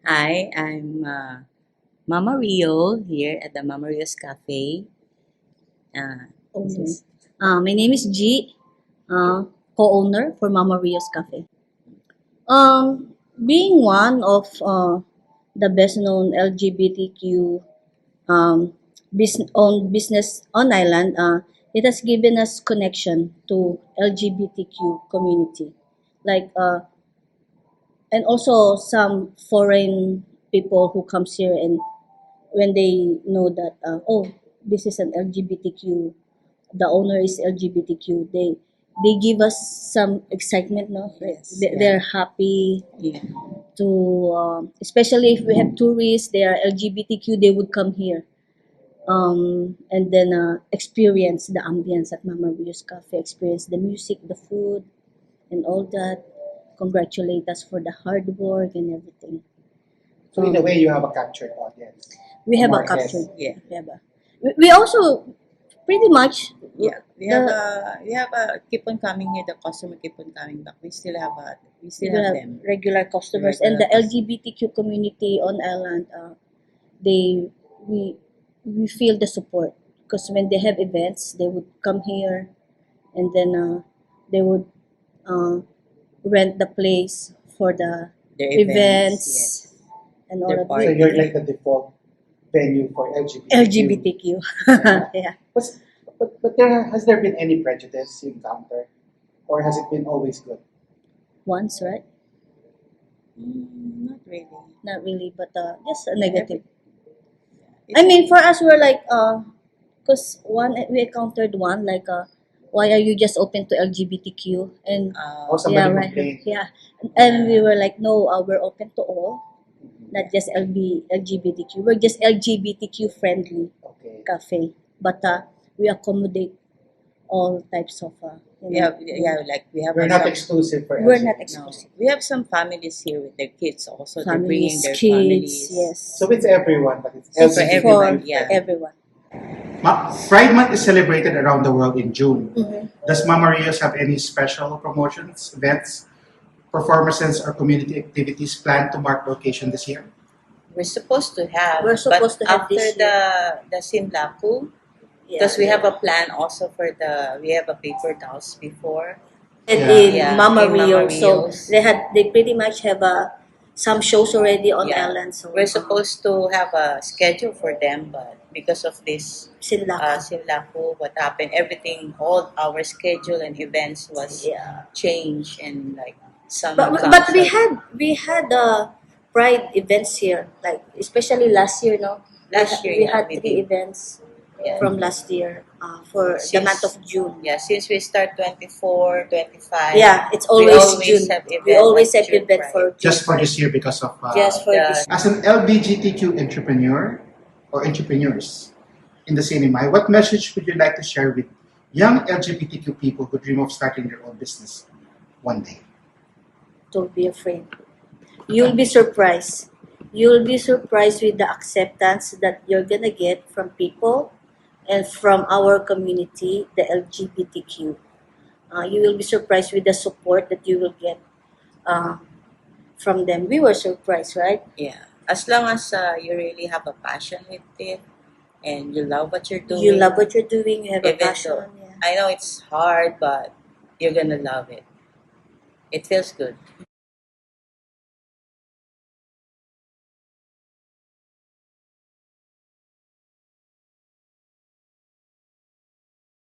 Hi, I'm Mama Rio here at the Mama Rio's Cafe. This Owner. is My name is G, co-owner for Mama Rio's Cafe. Being one of the best-known LGBTQ business on island, it has given us connection to LGBTQ community, like and also some foreign people who comes here, and when they know that this is an LGBTQ, the owner is LGBTQ, they give us some excitement, no? Like, yes, they're happy yeah, to, especially if we have tourists, they are LGBTQ, they would come here. And then experience the ambience at Mama Rio's Cafe, experience the music, the food, and all that. Congratulate us for the hard work and everything. So in a way, you have a captured audience. We have a More or less. capture. yeah, We have a. We also pretty much yeah. the We have a keep on coming here. The customer keep on coming back. We still we have have them. regular customers, and the Regular LGBTQ community on island. They we we feel the support because when they have events, they would come here, and then they would uh, rent the place for the Their events yes. and all Their of So parties. you're like the default venue for LGBTQ. LGBTQ. Yeah. But has there been any prejudice you encountered, or has it been always good? Once, right? Not really. Not really, but just a negative. It's I mean, for us, we're like, because one we encountered one like, why are you just open to LGBTQ? And Or somebody yeah, right, complained. yeah, and we were like, no, we're open to all, not just LGBTQ. We're just LGBTQ friendly Okay. cafe, but we accommodate all types of. like we have We're some, not exclusive for We're not LGBT. exclusive. we have some families here with their kids also. They're bringing Families, their kids, families. yes. So it's everyone, but it's It's for LGBTQ. everyone, for yeah. everyone. Pride Month is celebrated around the world in June. Mhm. Does Mama Rios have any special promotions, events, performances, or community activities planned to mark the occasion this year? We're supposed to have, We're supposed but to have after this the Simlaku, Yeah. because we have a plan also for we have a paper dolls before. Yeah. In Yeah, Mama in Rio. Mama So Rio's. they pretty much have some shows already on Yeah. Ellen. So We're supposed to have a schedule for them, but because of this Sinlaku. Simlaku, what happened, everything, all our schedule and events was Yeah. changed and like some But we had Pride events here, like especially last year, no? Last year, we yeah, had we three did. events Yeah. from last year for the Since- month of June. Yeah, since we start 24, 25. Yeah, it's we always always June. have We event always like have June event Pride. for June. Just for this year because of Just for the- this. as an LGBTQ entrepreneur or entrepreneurs in the cinema, what message would you like to share with young LGBTQ people who dream of starting their own business one day? Don't be afraid. You'll be surprised. You'll be surprised with the acceptance that you're gonna get from people and from our community, the LGBTQ. You will be surprised with the support that you will get uh, from them. We were surprised, right? Yeah. As long as you really have a passion with it and you love what you're doing. You love what you're doing. You have a Even passion. though- Yeah. I know it's hard, but you're gonna love it. It feels good.